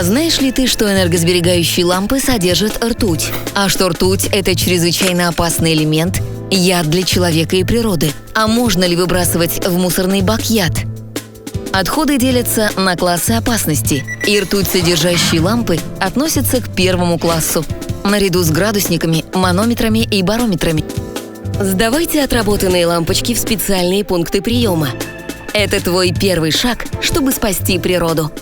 А знаешь ли ты, что энергосберегающие лампы содержат ртуть? А что ртуть – это чрезвычайно опасный элемент, яд для человека и природы. А можно ли выбрасывать в мусорный бак яд? Отходы делятся на классы опасности, и ртуть-содержащие лампы относятся к первому классу, наряду с градусниками, манометрами и барометрами. Сдавайте отработанные лампочки в специальные пункты приема. Это твой первый шаг, чтобы спасти природу.